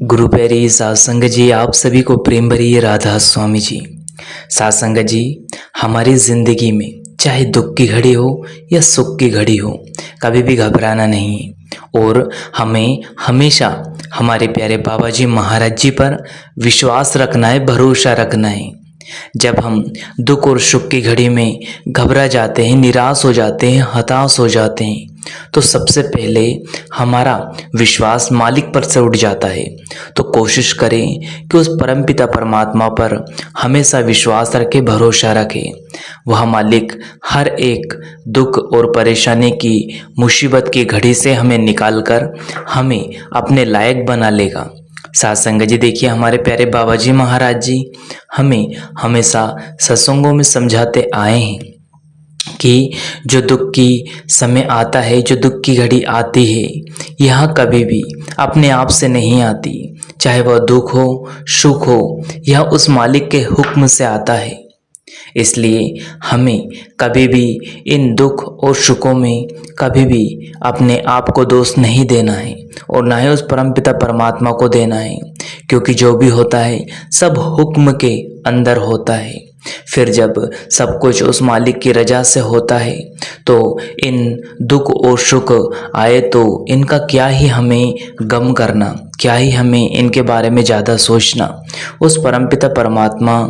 गुरु प्यारी सासंग जी, आप सभी को प्रेम भरी राधा स्वामी जी। सासंग जी, हमारी ज़िंदगी में चाहे दुख की घड़ी हो या सुख की घड़ी हो, कभी भी घबराना नहीं है और हमें हमेशा हमारे प्यारे बाबा जी महाराज जी पर विश्वास रखना है, भरोसा रखना है। जब हम दुख और सुख की घड़ी में घबरा जाते हैं, निराश हो जाते हैं, हताश हो जाते हैं, तो सबसे पहले हमारा विश्वास मालिक पर से उठ जाता है। तो कोशिश करें कि उस परमपिता परमात्मा पर हमेशा विश्वास रखें, भरोसा रखें। वह मालिक हर एक दुख और परेशानी की, मुसीबत की घड़ी से हमें निकालकर हमें अपने लायक बना लेगा। सासंग जी, देखिए हमारे प्यारे बाबा जी महाराज जी हमें हमेशा सत्संगों में समझाते आए हैं कि जो दुख की समय आता है, जो दुख की घड़ी आती है, यह कभी भी अपने आप से नहीं आती। चाहे वह दुख हो, सुख हो, यह उस मालिक के हुक्म से आता है। इसलिए हमें कभी भी इन दुख और सुखों में कभी भी अपने आप को दोष नहीं देना है और ना ही उस परमपिता परमात्मा को देना है, क्योंकि जो भी होता है सब हुक्म के अंदर होता है। फिर जब सब कुछ उस मालिक की रजा से होता है तो इन दुख और सुख आए तो इनका क्या ही हमें गम करना, क्या ही हमें इनके बारे में ज़्यादा सोचना। उस परमपिता परमात्मा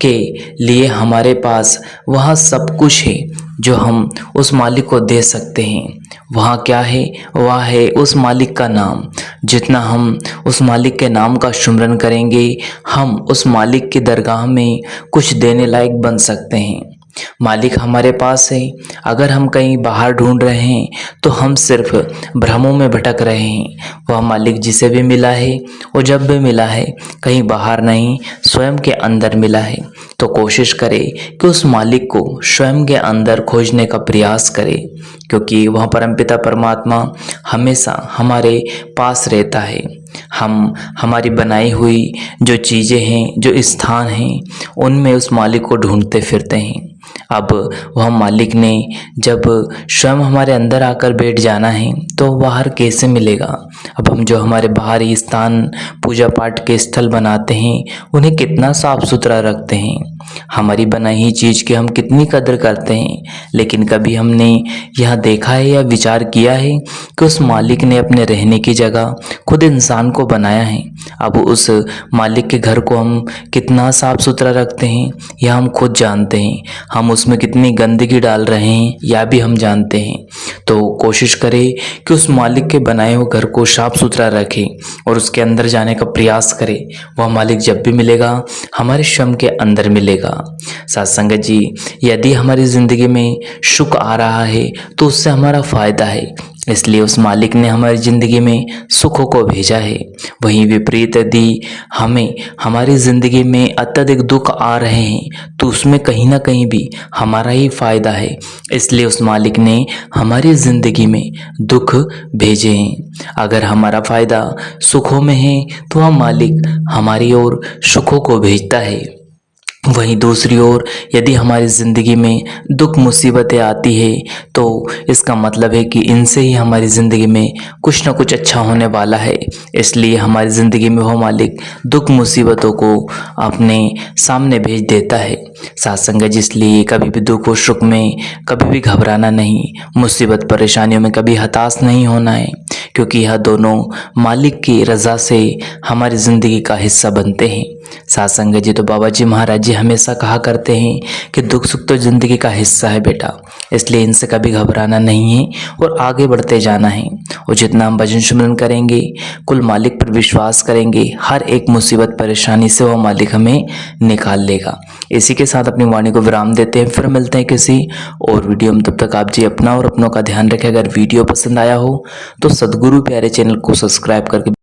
के लिए हमारे पास वह सब कुछ है जो हम उस मालिक को दे सकते हैं। वहाँ क्या है? वह है उस मालिक का नाम। जितना हम उस मालिक के नाम का सुमिरन करेंगे, हम उस मालिक की दरगाह में कुछ देने लायक बन सकते हैं। मालिक हमारे पास है। अगर हम कहीं बाहर ढूंढ रहे हैं तो हम सिर्फ भ्रमों में भटक रहे हैं। वह मालिक जिसे भी मिला है और जब भी मिला है, कहीं बाहर नहीं, स्वयं के अंदर मिला है। तो कोशिश करें कि उस मालिक को स्वयं के अंदर खोजने का प्रयास करें, क्योंकि वह परमपिता परमात्मा हमेशा हमारे पास रहता है। हम हमारी बनाई हुई जो चीज़ें हैं, जो स्थान हैं, उनमें उस मालिक को ढूंढते फिरते हैं। अब वह मालिक ने जब स्वयं हमारे अंदर आकर बैठ जाना है तो बाहर कैसे मिलेगा। अब हम जो हमारे बाहरी स्थान, पूजा पाठ के स्थल बनाते हैं, उन्हें कितना साफ सुथरा रखते हैं। हमारी बनाई हुई चीज़ की हम कितनी कदर करते हैं, लेकिन कभी हमने यह देखा है या विचार किया है कि उस मालिक ने अपने रहने की जगह खुद इंसान को बनाया है। अब उस मालिक के घर को हम कितना साफ सुथरा रखते हैं यह हम खुद जानते हैं। हम उसमें कितनी गंदगी डाल रहे हैं यह भी हम जानते हैं। तो कोशिश करें कि उस मालिक के बनाए हुए घर को साफ सुथरा रखें और उसके अंदर जाने का प्रयास करें। वह मालिक जब भी मिलेगा, हमारे श्रम के अंदर मिलेगा। सत्संग जी, यदि हमारी ज़िंदगी में सुख आ रहा है तो उससे हमारा फ़ायदा है, इसलिए उस मालिक ने हमारी ज़िंदगी में सुखों को भेजा है। वहीं विपरीत यदि हमें हमारी ज़िंदगी में अत्यधिक दुख आ रहे हैं तो उसमें कहीं ना कहीं भी हमारा ही फ़ायदा है। इसलिए उस मालिक ने हमारी ज़िंदगी में दुख भेजे हैं। अगर हमारा फ़ायदा सुखों में है तो वह मालिक हमारी ओर सुखों को भेजता है। वहीं दूसरी ओर यदि हमारी ज़िंदगी में दुख मुसीबतें आती है तो इसका मतलब है कि इनसे ही हमारी ज़िंदगी में कुछ ना कुछ अच्छा होने वाला है। इसलिए हमारी ज़िंदगी में वो मालिक दुख मुसीबतों को अपने सामने भेज देता है। सत्संग जी, इसलिए कभी भी दुख और सुख में कभी भी घबराना नहीं, मुसीबत परेशानियों में कभी हताश नहीं होना है, क्योंकि यह दोनों मालिक की रज़ा से हमारी ज़िंदगी का हिस्सा बनते हैं। सत्संग जी, तो बाबा जी महाराज जी हमेशा कहा करते हैं कि दुख सुख तो ज़िंदगी का हिस्सा है बेटा, इसलिए इनसे कभी घबराना नहीं है और आगे बढ़ते जाना है। और जितना हम भजन सुमिरन करेंगे, कुल मालिक पर विश्वास करेंगे, हर एक मुसीबत परेशानी से वह मालिक हमें निकाल लेगा। इसी के साथ अपनी वाणी को विराम देते हैं, फिर मिलते हैं किसी और वीडियो में। तब तक आप जी अपना और अपनों का ध्यान रखें। अगर वीडियो पसंद आया हो तो सदगुरु प्यारे चैनल को सब्सक्राइब करके